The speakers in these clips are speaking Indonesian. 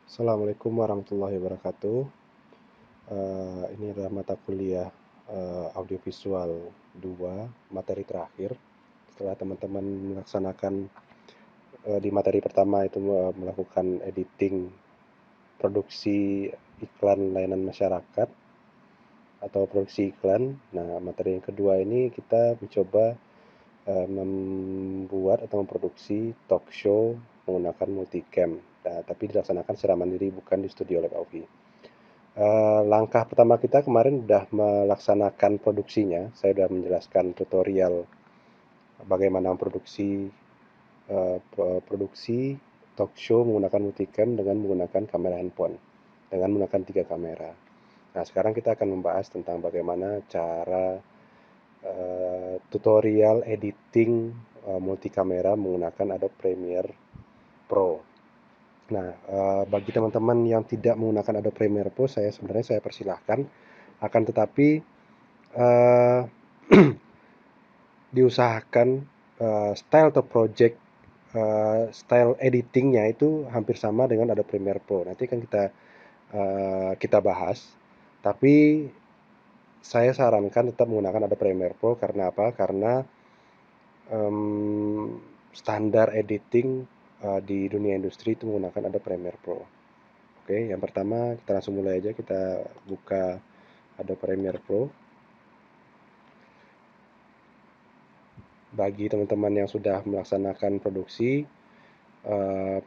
Assalamualaikum warahmatullahi wabarakatuh. Ini adalah mata kuliah audiovisual 2, materi terakhir. Setelah teman-teman melaksanakan di materi pertama itu melakukan editing produksi iklan layanan masyarakat atau produksi iklan. Nah, materi yang kedua ini kita mencoba membuat atau memproduksi talk show menggunakan multicam. Nah, tapi dilaksanakan secara mandiri bukan di studio Lab Aufi. Langkah pertama kita kemarin sudah melaksanakan produksinya. Saya sudah menjelaskan tutorial bagaimana produksi talk show menggunakan multicam dengan menggunakan kamera handphone, dengan menggunakan 3 kamera. Nah, sekarang kita akan membahas tentang bagaimana cara tutorial editing multikamera menggunakan Adobe Premiere Pro. Nah, bagi teman-teman yang tidak menggunakan Adobe Premiere Pro, saya persilahkan. Akan tetapi eh, diusahakan style atau project style editingnya itu hampir sama dengan Adobe Premiere Pro. Nanti kan kita bahas. Tapi saya sarankan tetap menggunakan Adobe Premiere Pro karena apa? Karena standar editing di dunia industri itu menggunakan Adobe Premiere Pro. Oke, yang pertama kita langsung mulai aja. Kita buka Adobe Premiere Pro. Bagi teman-teman yang sudah melaksanakan produksi,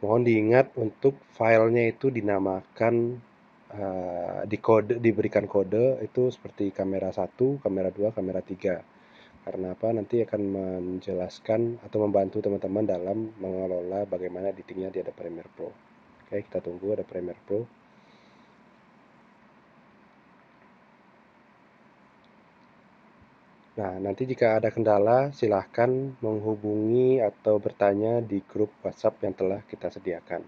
mohon diingat untuk filenya itu dinamakan diberikan kode itu seperti kamera 1, kamera 2, kamera 3. Karena apa? Nanti akan menjelaskan atau membantu teman-teman dalam mengelola bagaimana editingnya di Adobe Premiere Pro. Oke, kita tunggu Adobe Premiere Pro. Nah, nanti jika ada kendala, silahkan menghubungi atau bertanya di grup WhatsApp yang telah kita sediakan.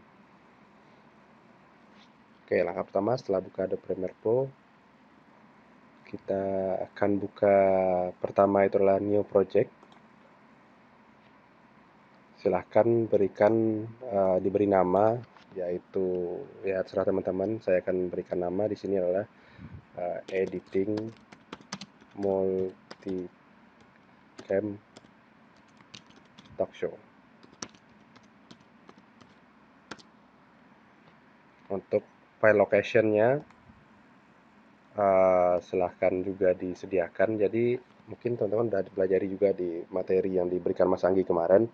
Oke, langkah pertama setelah buka Adobe Premiere Pro, kita akan buka pertama itu adalah New Project. Silahkan diberi nama, yaitu ya terserah teman-teman. Saya akan berikan nama di sini adalah Editing Multicam Talk Show. Untuk file locationnya silahkan juga disediakan. Jadi mungkin teman-teman sudah dipelajari juga di materi yang diberikan Mas Anggi kemarin,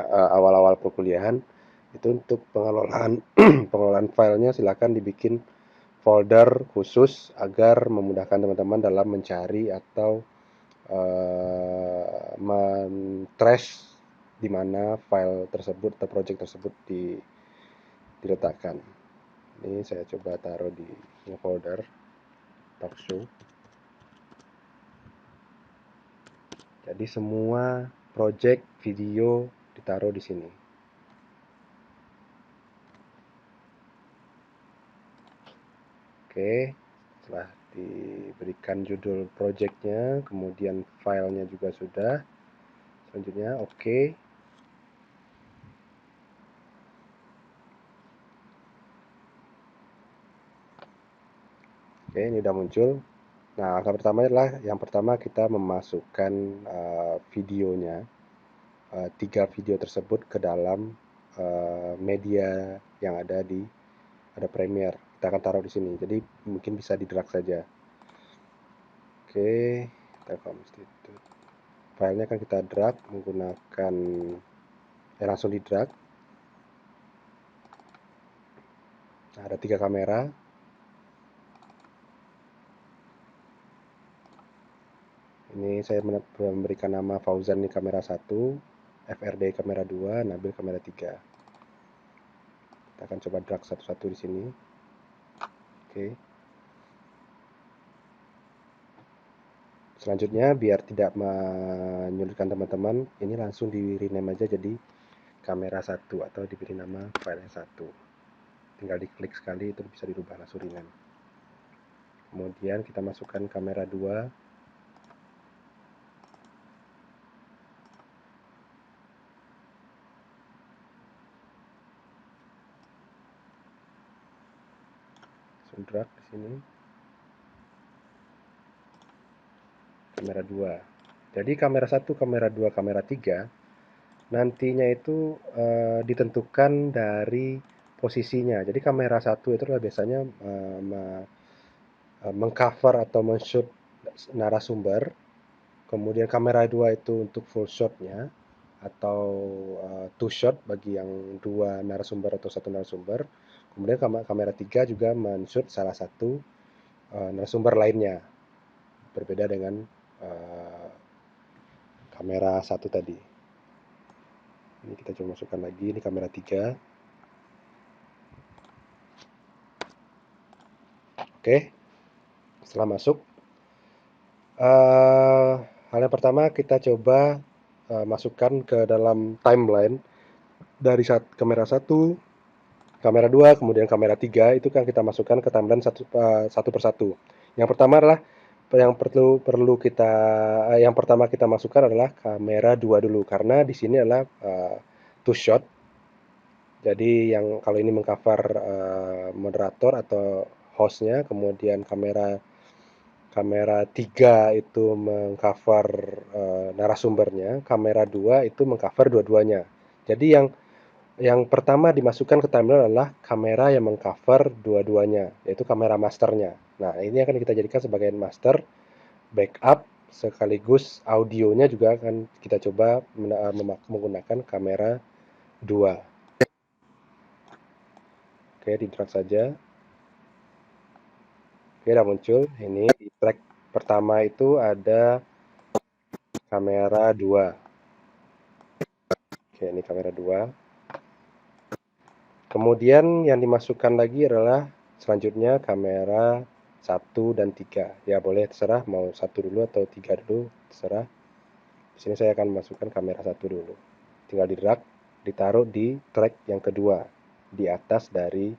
awal-awal perkuliahan. Itu untuk pengelolaan pengelolaan filenya silahkan dibikin folder khusus agar memudahkan teman-teman dalam mencari atau men-trace di mana file tersebut atau project tersebut diletakkan. Ini saya coba taruh di folder talk show. Jadi semua project video ditaruh di sini. Oke, setelah diberikan judul projectnya, kemudian filenya juga sudah. Selanjutnya oke. Oke, ini sudah muncul. Nah, langkah pertama adalah yang pertama kita memasukkan videonya, 3 video tersebut ke dalam media yang ada di Premiere. Kita akan taruh di sini. Jadi mungkin bisa di drag saja. Oke, Telkom Institute. Filenya akan kita drag menggunakan langsung di drag. Nah, ada 3 kamera. Ini saya memberikan nama Fauzan di kamera 1, FRD kamera 2, Nabil kamera 3. Kita akan coba drag satu-satu di sini. Oke. Selanjutnya biar tidak menyulitkan teman-teman, ini langsung di rename aja jadi kamera 1 atau diberi nama file 1. Tinggal diklik sekali itu bisa dirubah langsung rename. Kemudian kita masukkan kamera 2. drag di sini, kamera 2. Jadi kamera 1, kamera 2, kamera 3 nantinya itu ditentukan dari posisinya. Jadi kamera 1 itu adalah biasanya mengcover atau men-shoot narasumber. Kemudian kamera 2 itu untuk full shotnya atau two shot bagi yang dua narasumber atau satu narasumber. Kemudian kamera 3 juga men-shoot salah satu narasumber lainnya. Berbeda dengan uh, kamera 1 tadi. Ini kita coba masukkan lagi, ini kamera 3. Oke, setelah masuk, hal yang pertama kita coba masukkan ke dalam timeline dari kamera 1, kamera 2, kemudian kamera 3 itu kan kita masukkan ke timeline satu persatu. Yang pertama adalah yang perlu kita yang pertama kita masukkan adalah kamera 2 dulu karena di sini adalah two shot. Jadi yang kalau ini mengcover moderator atau hostnya, kemudian kamera kamera 3 itu mengcover narasumbernya, kamera 2 itu mengcover dua-duanya. Jadi yang pertama dimasukkan ke timeline adalah kamera yang mengcover dua-duanya, yaitu kamera masternya. Nah, ini akan kita jadikan sebagai master, backup, sekaligus audionya juga akan kita coba menggunakan kamera 2. Oke, di drag saja. Oke, udah muncul. Ini di track pertama itu ada kamera 2. Oke, ini kamera 2. Kemudian yang dimasukkan lagi adalah selanjutnya kamera 1 dan 3. Ya, boleh terserah mau 1 dulu atau 3 dulu, terserah. Di sini saya akan memasukkan kamera 1 dulu. Tinggal di-drag, ditaruh di track yang kedua, di atas dari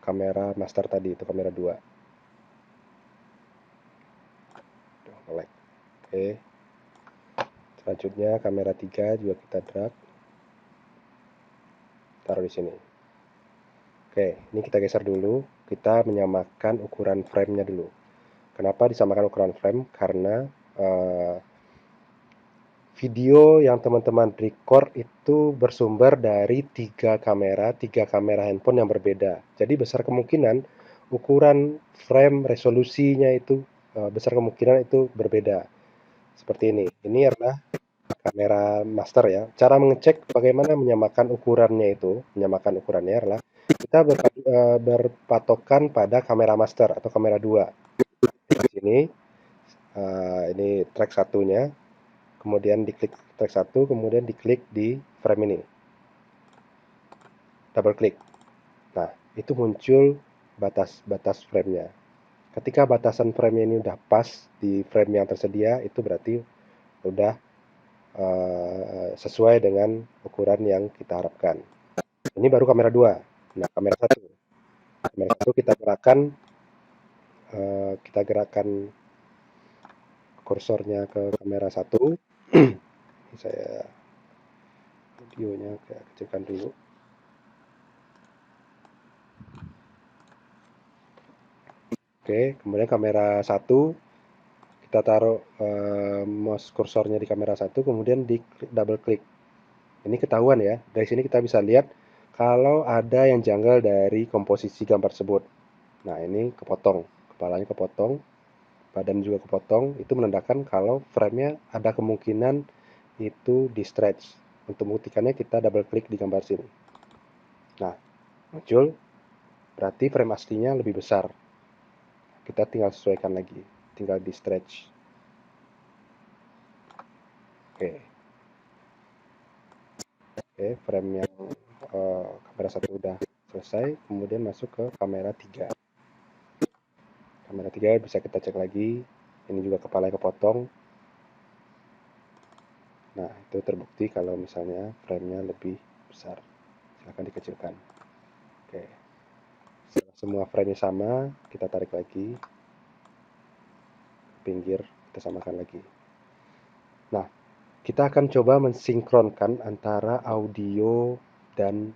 kamera master tadi, itu kamera 2. Oke. Selanjutnya kamera 3 juga kita drag, taruh di sini. Oke, ini kita geser dulu, kita menyamakan ukuran frame-nya dulu. Kenapa disamakan ukuran frame? Karena video yang teman-teman record itu bersumber dari tiga kamera handphone yang berbeda. Jadi besar kemungkinan ukuran frame resolusinya itu besar kemungkinan itu berbeda. Seperti ini. Ini adalah kamera master ya. Cara mengecek bagaimana menyamakan ukurannya adalah kita berpatokan pada kamera master atau kamera 2. Di sini ini track satunya, kemudian diklik track 1, kemudian diklik di frame ini. Double klik. Nah, itu muncul batas frame-nya. Ketika batasan frame ini udah pas di frame yang tersedia, itu berarti udah sesuai dengan ukuran yang kita harapkan. Ini baru kamera 2. Nah, kamera 1. Kamera 1 kita gerakkan kursornya ke kamera 1. Saya videonya kecilkan dulu. Oke, kemudian kamera 1 kita taruh mouse kursornya di kamera 1, kemudian di double klik. Ini ketahuan ya. Dari sini kita bisa lihat kalau ada yang janggal dari komposisi gambar tersebut. Nah, ini kepotong. Kepalanya kepotong, badan juga kepotong. Itu menandakan kalau frame-nya ada kemungkinan itu di stretch. Untuk membuktikannya kita double klik di gambar sini. Nah, muncul. Berarti frame aslinya lebih besar. Kita tinggal sesuaikan lagi. Tinggal di stretch. Oke. Oke, frame yang kamera 1 udah selesai. Kemudian masuk ke kamera 3. Kamera 3 bisa kita cek lagi. Ini juga kepalanya kepotong. Nah, itu terbukti kalau misalnya frame-nya lebih besar. Silahkan dikecilkan. Oke. Setelah semua frame-nya sama, kita tarik lagi. Pinggir, kita samakan lagi. Nah, kita akan coba mensinkronkan antara audio dan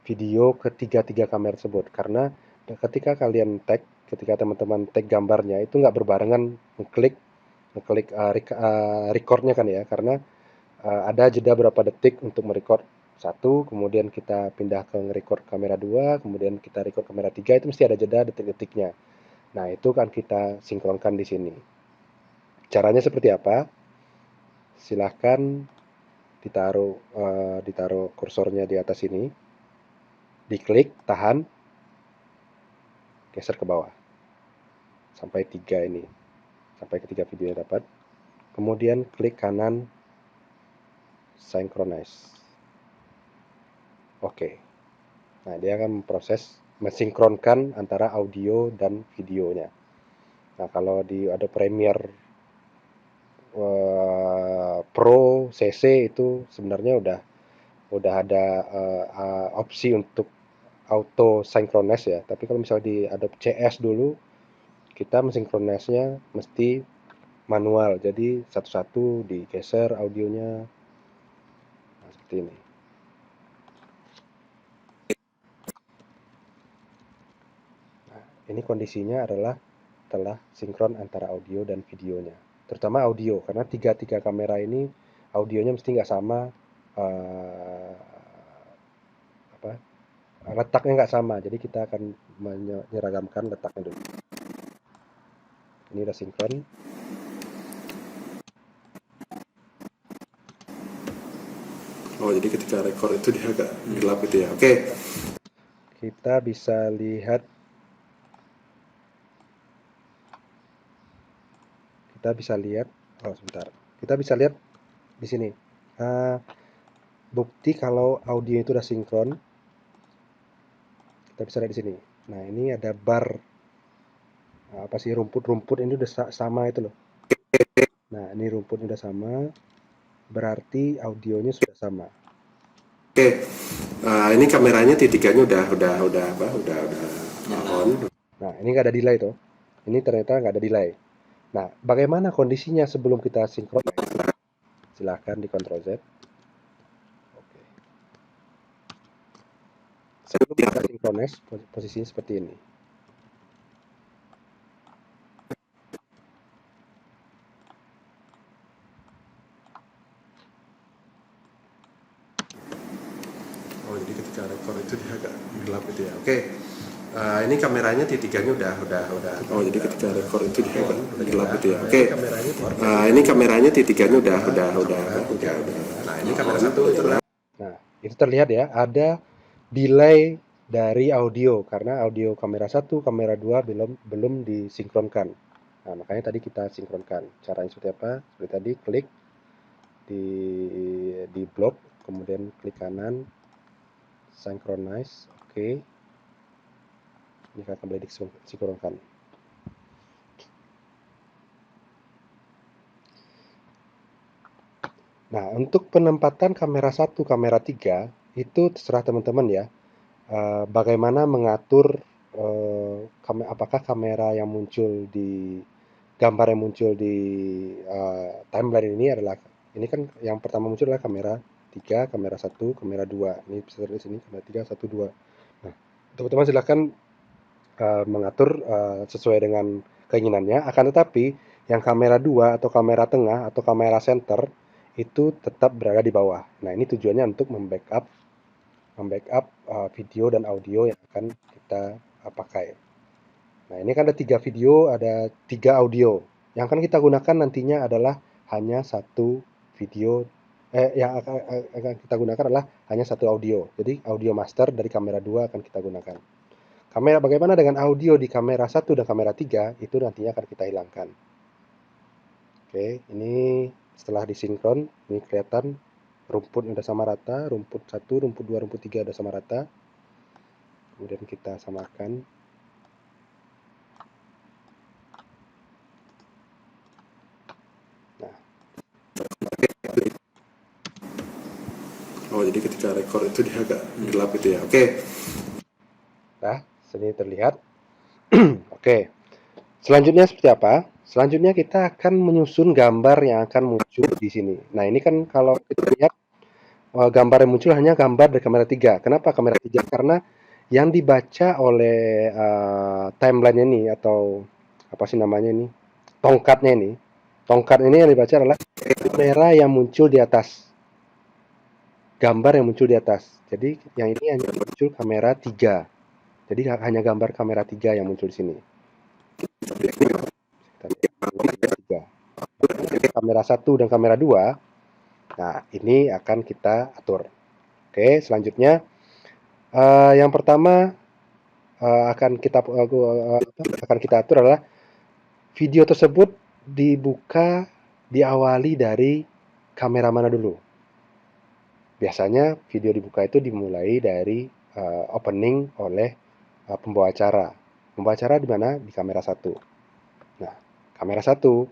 video ke tiga kamera tersebut. Karena ketika kalian tag, ketika teman-teman tag gambarnya itu nggak berbarengan ngeklik recordnya kan ya, karena ada jeda berapa detik untuk merecord satu, kemudian kita pindah ke record kamera 2, kemudian kita record kamera 3, itu mesti ada jeda detik-detiknya. Nah, itu kan kita sinkronkan di sini. Caranya seperti apa? Silahkan ditaruh kursornya di atas ini, diklik, tahan, geser ke bawah sampai 3 ini, sampai ketiga videonya dapat. Kemudian klik kanan, synchronize. Oke. Nah, dia akan memproses mensinkronkan antara audio dan videonya. Nah, kalau di Adobe Premiere Pro CC itu sebenarnya udah ada opsi untuk auto synchronize ya. Tapi kalau misalnya di Adobe CS dulu, kita mensinkronisnya mesti manual. Jadi satu-satu digeser audionya. Nah, seperti ini. Nah, ini kondisinya adalah telah sinkron antara audio dan videonya. Terutama audio, karena tiga kamera ini audionya mesti nggak sama, uh, apa letaknya nggak sama. Jadi kita akan menyeragamkan letaknya dulu. Ini udah sinkron. Oh, jadi ketika record itu dia agak gelap gitu ya. Oke. Kita bisa lihat oh sebentar. Kita bisa lihat di sini. Bukti kalau audio itu udah sinkron. Kita bisa lihat di sini. Nah, ini ada bar apa sih, rumput-rumput ini udah sama itu loh. Nah, ini rumputnya udah sama, berarti audionya sudah sama. Oke. Ini kameranya titikanya udah apa? Udah on. Nah, ini nggak ada delay tuh. Ini ternyata nggak ada delay. Nah, bagaimana kondisinya sebelum kita sinkron? Silahkan di Ctrl Z. Oke. Sebelum kita sinkronis, posisinya seperti ini. Oh, jadi ketika record itu dia agak gelap gitu ya. Oke. Ini kameranya titikanya udah. Oh, jadi ketika record itu dia agak gelap gitu ya. Oke. Ini kameranya titikanya udah. Nah, ini kamera satu itu. Nah, itu terlihat ya, ada delay dari audio karena audio kamera 1, kamera 2 belum disinkronkan. Nah, makanya tadi kita sinkronkan. Caranya seperti apa? Seperti tadi, klik di blok, kemudian klik kanan, synchronize, oke. Ini akan kembali disinkronkan. Nah, untuk penempatan kamera 1, kamera 3 itu terserah teman-teman ya. Bagaimana mengatur apakah kamera yang muncul di gambar yang muncul di timeline ini adalah, ini kan yang pertama muncul adalah kamera 3, kamera 1, kamera 2. Ini bisa terlihat di sini kamera 3, 1, 2. Nah, teman-teman silahkan mengatur sesuai dengan keinginannya. Akan tetapi yang kamera 2 atau kamera tengah atau kamera center itu tetap berada di bawah. Nah, ini tujuannya untuk membackup video dan audio yang akan kita pakai. Nah, ini kan ada 3 video, ada 3 audio. Yang akan kita gunakan nantinya adalah hanya satu video, yang akan kita gunakan adalah hanya satu audio. Jadi audio master dari kamera 2 akan kita gunakan. Bagaimana dengan audio di kamera 1 dan kamera 3 itu nantinya akan kita hilangkan. Oke, ini setelah disinkron, ini kelihatan rumput udah sama rata, rumput 1, rumput 2, rumput 3 udah sama rata. Kemudian kita samakan. Nah, oh, jadi ketika record itu dia agak gelap gitu ya. Oke. nah, sini terlihat. Oke. Selanjutnya seperti apa? Selanjutnya kita akan menyusun gambar yang akan muncul di sini. Nah, ini kan kalau kita lihat gambar yang muncul hanya gambar dari kamera 3. Kenapa kamera 3? Karena yang dibaca oleh timeline ini atau apa sih namanya ini? Tongkatnya ini. Tongkat ini yang dibaca adalah kamera yang muncul di atas. Gambar yang muncul di atas. Jadi yang ini hanya muncul kamera 3. Jadi hanya gambar kamera 3 yang muncul di sini. Kamera 1 dan kamera 2. Nah, ini akan kita atur. Oke, selanjutnya yang pertama akan kita atur adalah video tersebut diawali dari kamera mana dulu. Biasanya video dibuka itu dimulai dari opening oleh pembawa acara. Pembawa acara di mana? Di kamera 1. Nah, kamera 1.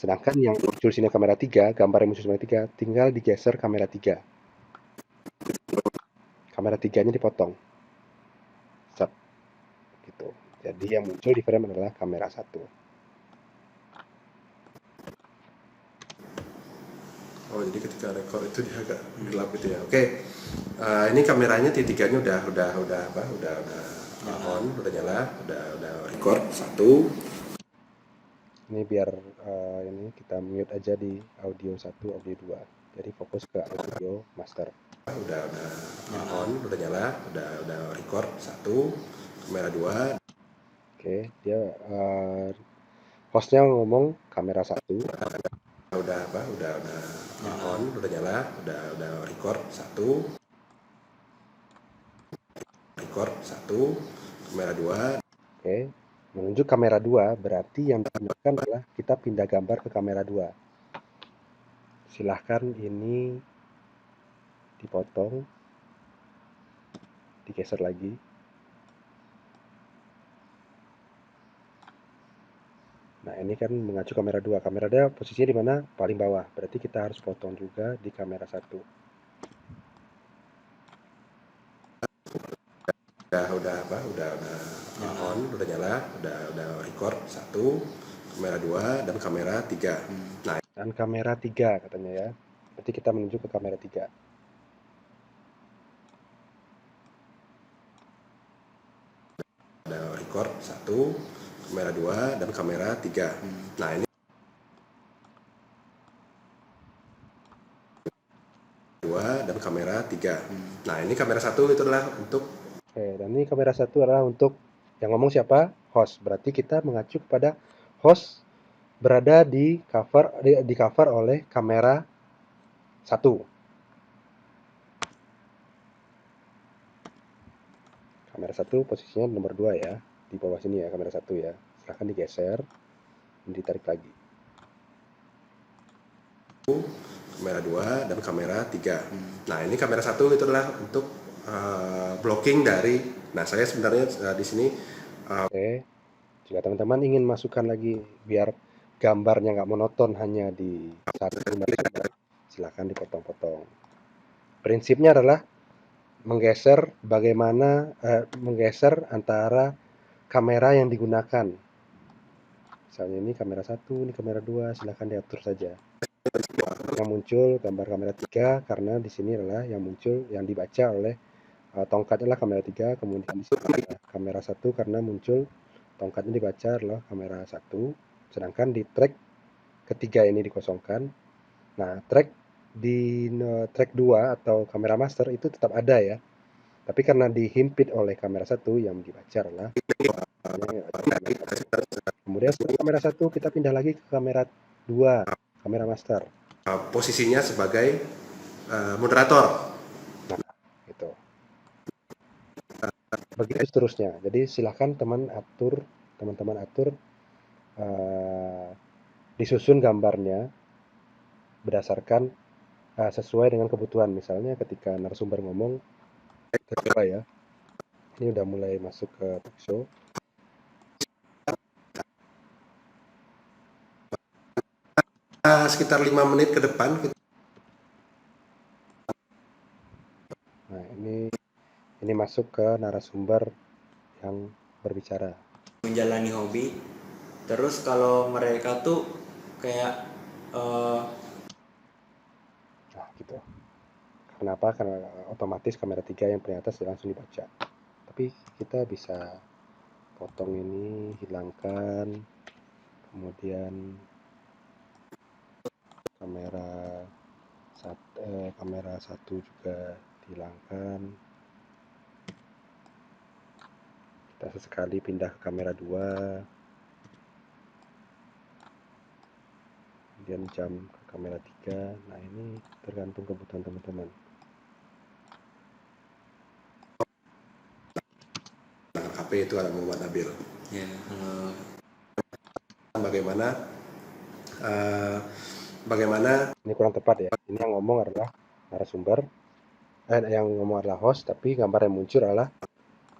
Sedangkan yang muncul sini kamera 3, gambar yang muncul kamera 3, tinggal digeser kamera 3. Kamera 3-nya dipotong. Set. Gitu. Jadi yang muncul di frame adalah kamera 1. Oh, jadi ketika rekor itu dia agak gelap gitu ya. Oke. Ini kameranya titiknya udah on, udah nyala, udah record satu. Ini biar ini kita mute aja di audio 1, audio 2. Jadi fokus ke audio master. Udah on, udah nyala, udah record satu, kamera 2. Oke, dia hostnya ngomong kamera 1. Udah on, udah nyala, udah record satu, kamera 2. Oke, menunjuk kamera 2 berarti yang digunakan adalah kita pindah gambar ke kamera 2. Silahkan ini dipotong, digeser lagi. Nah, ini kan mengacu kamera 2. Kamera 2 posisinya di mana? Paling bawah. Berarti kita harus potong juga di kamera 1. Udah on, udah nyala, udah record satu, kamera 2 dan kamera 3. Nah, Dan kamera 3 katanya ya. Berarti kita menuju ke kamera 3. udah record satu, kamera 2 dan kamera 3. Nah, ini 2 dan kamera 3. Nah, ini kamera 1 itu adalah untuk Oke, dan ini kamera 1 adalah untuk yang ngomong siapa? Host. Berarti kita mengacu kepada host berada di cover oleh kamera 1. Kamera 1 posisinya nomor 2 ya. Di bawah sini ya kamera 1 ya. Silahkan digeser dan ditarik lagi. kamera 2 dan kamera 3. Nah, ini kamera 1 itu adalah untuk blocking dari. Nah, saya sebenarnya di sini Oke. Jika teman-teman ingin masukkan lagi biar gambarnya nggak monoton hanya di satu gambar, silahkan dipotong-potong. Prinsipnya adalah menggeser antara kamera yang digunakan. Misalnya ini kamera 1, ini kamera 2, silahkan diatur saja. Yang muncul gambar kamera 3 karena di sini adalah yang muncul yang dibaca oleh tongkatnya adalah kamera 3, kemudian di sini ada kamera 1 karena muncul tongkatnya dibaca adalah kamera 1, sedangkan di track ketiga ini dikosongkan. Nah, track 2 atau kamera master itu tetap ada ya. Tapi karena dihimpit oleh kamera 1 yang dibaca adalah kemudian setelah kamera 1 kita pindah lagi ke kamera 2, kamera master. posisinya sebagai moderator. Nah, gitu. Begitu seterusnya. Jadi silahkan teman-teman atur disusun gambarnya berdasarkan sesuai dengan kebutuhan. Misalnya ketika narasumber ngomong, kedua ya, ini udah mulai masuk ke talk show. Sekitar 5 menit ke depan. Nah, ini masuk ke narasumber yang berbicara. Menjalani hobi. Terus kalau mereka tuh kayak Nah, gitu. Kenapa? Karena otomatis kamera 3 yang paling atas langsung dibaca. Tapi kita bisa potong ini, hilangkan, kemudian kamera satu juga dihilangkan. Kita sesekali pindah ke kamera 2, kemudian jam ke kamera 3. Nah, ini tergantung kebutuhan teman-teman. HP itu ada Muhammad Nabil. Ya, halo. Bagaimana Ini kurang tepat ya. Ini yang ngomong adalah narasumber, yang ngomong adalah host, tapi gambar yang muncul adalah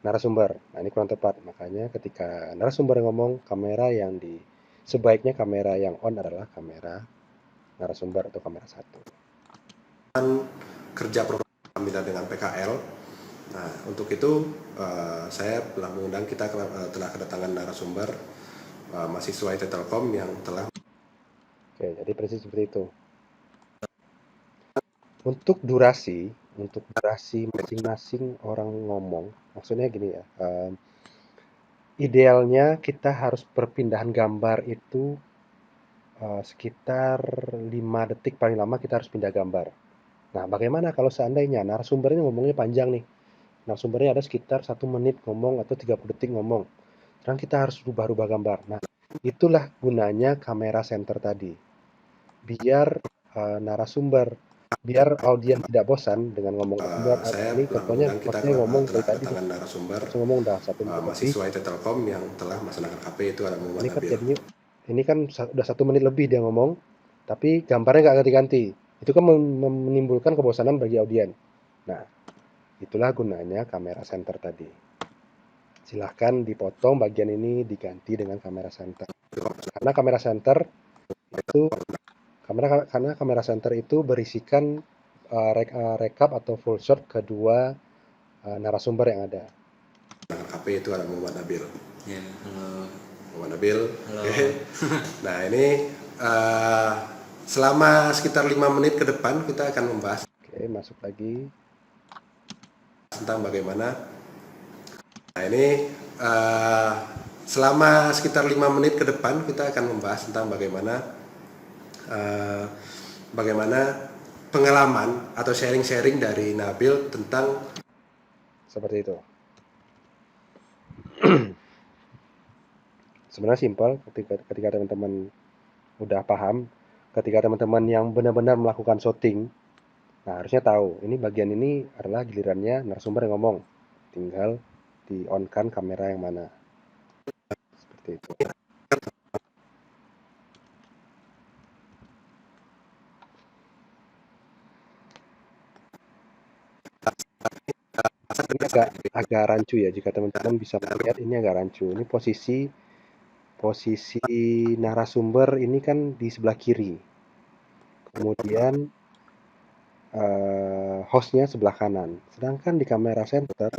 narasumber. Nah, ini kurang tepat. Makanya ketika narasumber yang ngomong, sebaiknya kamera yang on adalah kamera narasumber atau kamera 1. kerja program pembina dengan PKL? Nah, untuk itu saya telah mengundang, kita telah kedatangan narasumber mahasiswa IT Telkom yang telah. Oke, jadi persis seperti itu. Untuk durasi masing-masing orang ngomong, maksudnya gini ya, idealnya kita harus perpindahan gambar itu sekitar 5 detik paling lama kita harus pindah gambar. Nah, bagaimana kalau seandainya narasumbernya ngomongnya panjang nih? Narasumbernya ada sekitar 1 menit ngomong atau 30 detik ngomong. Sekarang kita harus rubah-rubah gambar. Nah, itulah gunanya kamera center tadi. Biar audiens tidak bosan dengan ngomong narasumber. Saya Ini telah contohnya mengundang, kita hostnya ngomong telah dari tadi nih. kedatangan narasumber Langsung ngomong udah 1 menit lebih. mahasiswa IT Telkom yang telah melaksanakan HP, itu ada Muhammad Ini kan Nabil. jadinya, ini kan udah 1 menit lebih dia ngomong, tapi gambarnya nggak ganti-ganti. Itu kan menimbulkan kebosanan bagi audiens. Nah, itulah gunanya kamera center tadi. Silahkan dipotong bagian ini diganti dengan kamera center. Karena kamera center itu karena kamera center itu berisikan rekap atau full shot kedua narasumber yang ada. HP itu ada Muhammad Nabil. Ya, halo. Muhammad Nabil. Halo. Oke. Nah, ini selama sekitar 5 menit ke depan kita akan membahas Oke, masuk lagi. tentang bagaimana. Nah, ini selama sekitar 5 menit ke depan kita akan membahas tentang bagaimana pengalaman atau sharing-sharing dari Nabil tentang. Seperti itu. Sebenarnya simpel ketika teman-teman udah paham, ketika teman-teman yang benar-benar melakukan shooting, nah harusnya tahu, ini bagian ini adalah gilirannya narasumber yang ngomong. Tinggal di-on-kan kamera yang mana. Seperti itu. Ini agak rancu ya, jika teman-teman bisa melihat ini agak rancu. Ini posisi narasumber ini kan di sebelah kiri. Kemudian hostnya sebelah kanan. Sedangkan di kamera center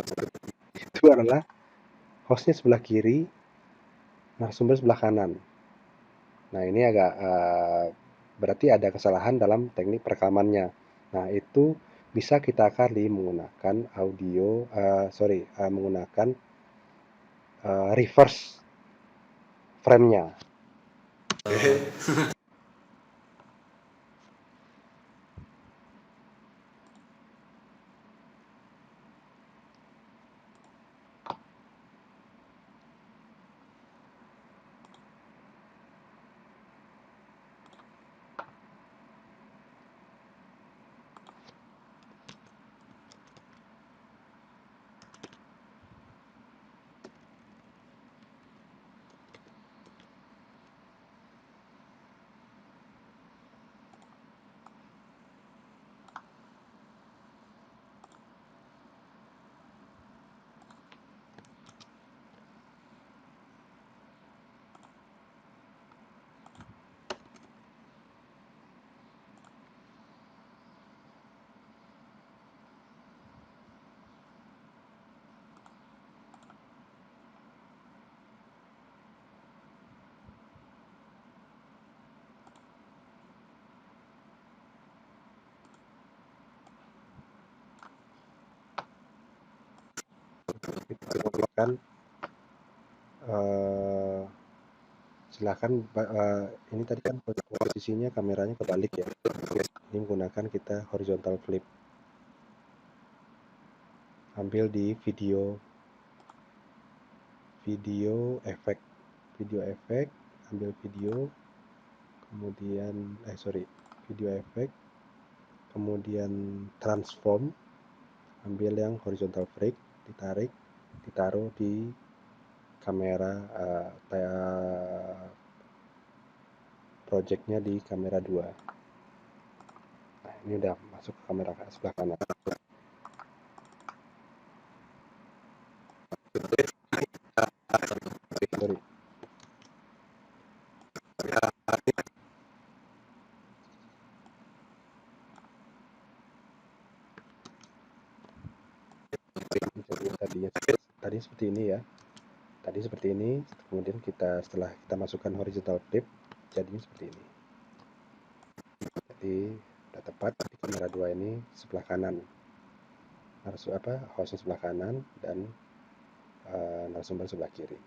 itu adalah hostnya sebelah kiri, narasumber sebelah kanan. Nah, ini agak berarti ada kesalahan dalam teknik perekamannya. Nah, itu bisa kita kali menggunakan menggunakan reverse frame-nya. ini tadi kan posisinya kameranya kebalik ya. Ini menggunakan kita horizontal flip. Ambil di video efek, ambil video, kemudian video efek, kemudian transform, ambil yang horizontal flip, ditaruh di kamera projectnya di kamera 2. Nah, ini udah masuk ke kamera sebelah kanan. Sorry. Tadi seperti ini ya. Tadi seperti ini, kemudian setelah kita masukkan horizontal flip, jadinya seperti ini. Jadi udah tepat di kamera 2 ini sebelah kanan. Hostnya sebelah kanan dan narasumber sebelah kiri.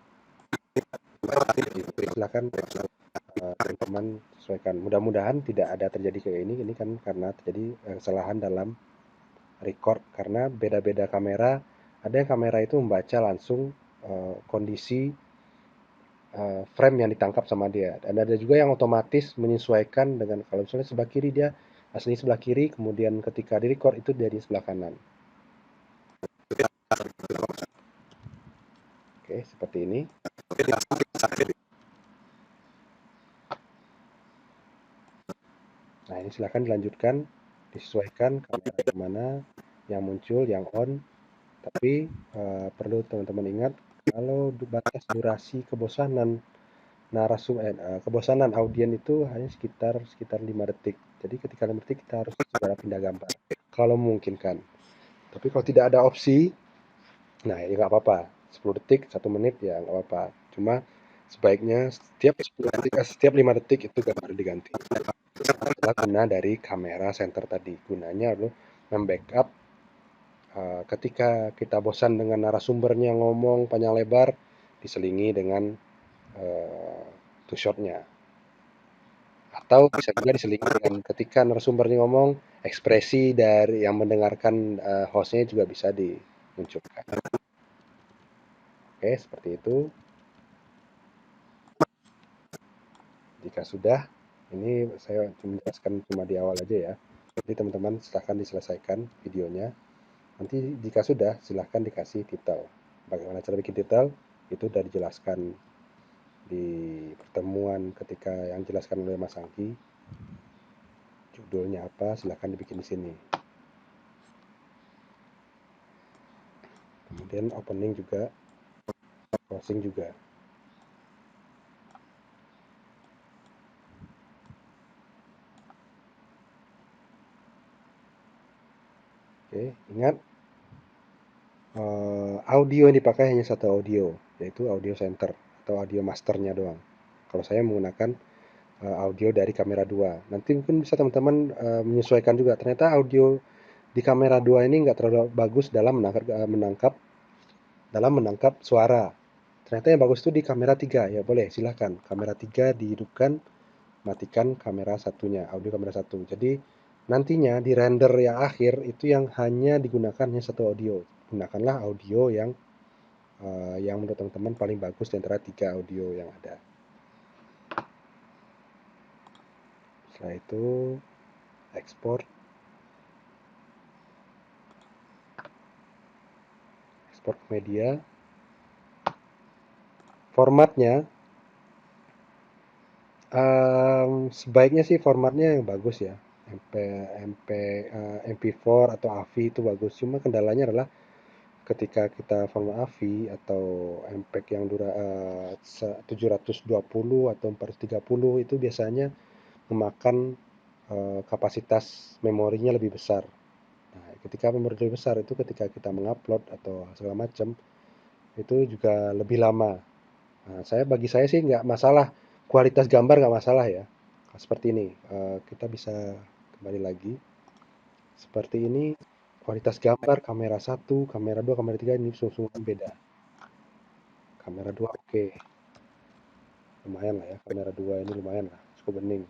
Silakan teman-teman sesuaikan. Mudah-mudahan tidak ada terjadi kayak ini kan karena terjadi kesalahan dalam record karena beda-beda kamera. Ada yang kamera itu membaca langsung kondisi frame yang ditangkap sama dia, dan ada juga yang otomatis menyesuaikan dengan kalau misalnya sebelah kiri dia aslinya sebelah kiri, kemudian ketika di record itu dari sebelah kanan. Oke, seperti ini. Nah, ini silahkan dilanjutkan, disesuaikan kamera yang mana yang muncul, yang on. Tapi perlu teman-teman ingat, kalau batas durasi kebosanan kebosanan audien itu hanya sekitar 5 detik. Jadi ketika 5 detik kita harus segera pindah gambar kalau memungkinkan. Tapi kalau tidak ada opsi, nah ya nggak apa-apa, 10 detik, 1 menit ya nggak apa-apa. Cuma sebaiknya setiap 5 detik itu gambar diganti. Adalah guna dari kamera center tadi. Gunanya adalah membackup ketika kita bosan dengan narasumbernya ngomong panjang lebar, diselingi dengan two shot-nya. Atau bisa juga diselingi dengan ketika narasumbernya ngomong, ekspresi dari yang mendengarkan hostnya juga bisa dimunculkan. Oke, seperti itu. Jika sudah, ini saya menjelaskan cuma di awal aja ya. Jadi teman-teman silahkan diselesaikan videonya. Nanti jika sudah, silahkan dikasih titel. Bagaimana cara bikin titel? Itu sudah dijelaskan di pertemuan ketika yang dijelaskan oleh Mas Angki. Judulnya apa? Silahkan dibikin di sini. Kemudian opening juga, closing juga. Oke, ingat audio yang dipakai hanya satu audio, yaitu audio center atau audio masternya doang. Kalau saya menggunakan audio dari kamera 2. Nanti mungkin bisa teman-teman menyesuaikan juga. Ternyata audio di kamera 2 ini nggak terlalu bagus dalam menangkap suara. Ternyata yang bagus itu di kamera 3. Ya boleh, silahkan. Kamera 3 dihidupkan, matikan kamera satunya, audio kamera 1. Jadi nantinya di render yang akhir itu yang hanya digunakan hanya satu audio. Gunakanlah audio yang menurut teman-teman paling bagus di antara 3 audio yang ada. Setelah itu ekspor media. Formatnya sebaiknya sih formatnya yang bagus ya, MP4 atau AVI itu bagus. Cuma kendalanya adalah ketika kita format AVI atau MPEG yang 720 atau 430 itu biasanya memakan kapasitas memorinya lebih besar. Nah, ketika memori lebih besar itu ketika kita mengupload atau segala macam itu juga lebih lama. Nah, bagi saya sih nggak masalah, kualitas gambar nggak masalah ya. Seperti ini, kita bisa kembali lagi. Seperti ini, kualitas gambar kamera 1, kamera 2, kamera 3 ini sungguh beda. kamera 2 oke. Lumayan lah ya, kamera 2 ini lumayan lah, cukup bening.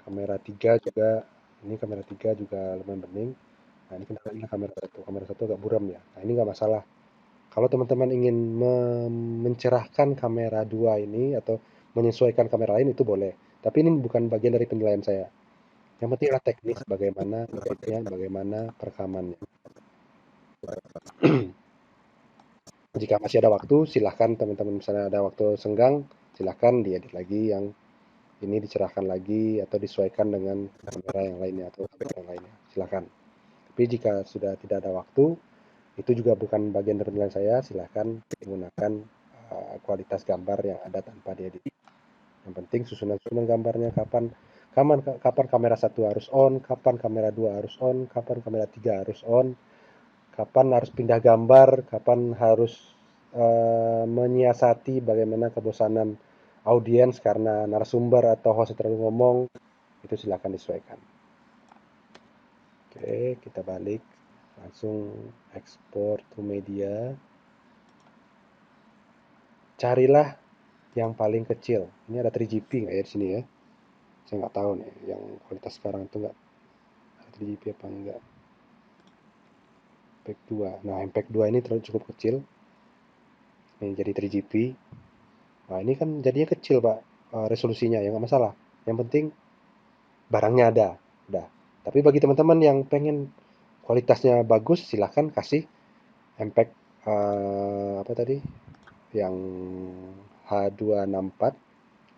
Kamera 3 juga, ini kamera 3 juga lumayan bening. Nah ini kendalanya kamera 1 agak buram ya. Nah ini nggak masalah. Kalau teman-teman ingin mencerahkan kamera 2 ini atau menyesuaikan kamera lain itu boleh. Tapi ini bukan bagian dari penilaian saya. Yang penting adalah teknis bagaimana ngeditnya, bagaimana perekamannya. Jika masih ada waktu, silahkan teman-teman misalnya ada waktu senggang, silahkan diedit lagi yang ini dicerahkan lagi atau disesuaikan dengan kamera yang lainnya atau kamera yang lainnya. Silahkan. Tapi jika sudah tidak ada waktu, itu juga bukan bagian dari penilaian saya, silahkan menggunakan kualitas gambar yang ada tanpa diedit. Yang penting susunan-susunan gambarnya kapan kamera 1 harus on, kapan kamera 2 harus on, kapan kamera 3 harus on, kapan harus pindah gambar, kapan harus menyiasati bagaimana kebosanan audiens karena narasumber atau host terlalu ngomong, itu silakan disesuaikan. Oke, kita balik langsung export to media. Carilah yang paling kecil. Ini ada 3GP nggak ya di sini ya? Saya nggak tahu nih, yang kualitas sekarang itu nggak ada 3GP apa enggak. MPEG 2. Nah, MPEG 2 ini terlalu cukup kecil. Ini jadi 3GP. Nah, ini kan jadinya kecil, Pak. Resolusinya ya nggak masalah. Yang penting barangnya ada. Udah. Tapi bagi teman-teman yang pengen kualitasnya bagus, silahkan kasih MPEG apa tadi? Yang H264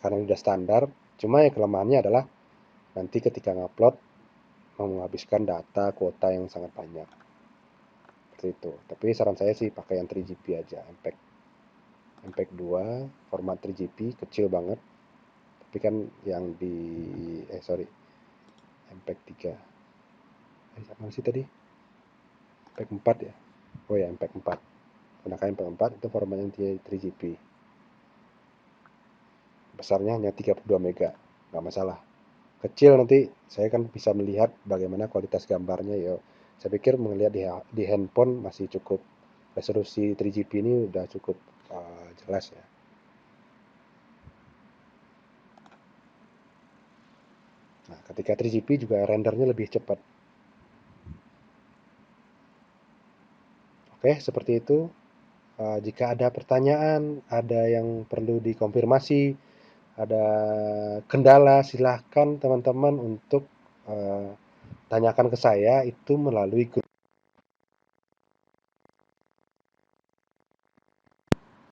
karena ini udah standar. Cuma ya kelemahannya adalah nanti ketika ngupload menghabiskan data kuota yang sangat banyak. Seperti itu. Tapi saran saya sih pakai yang 3GP aja, MPEG 2 format 3GP kecil banget. Tapi kan yang di MPEG 3. Apa sih tadi? MPEG 4 ya. Oh ya, MPEG 4. Gunakan MPEG 4 itu formatnya 3GP. Besarnya hanya 32 mega. Nggak masalah. Kecil nanti saya kan bisa melihat bagaimana kualitas gambarnya ya. Saya pikir melihat di handphone masih cukup, resolusi 3GP ini udah cukup jelas ya. Nah, ketika 3GP juga rendernya lebih cepat. Oke, seperti itu. Jika ada pertanyaan, ada yang perlu dikonfirmasi, ada kendala, silahkan teman-teman untuk tanyakan ke saya itu melalui grup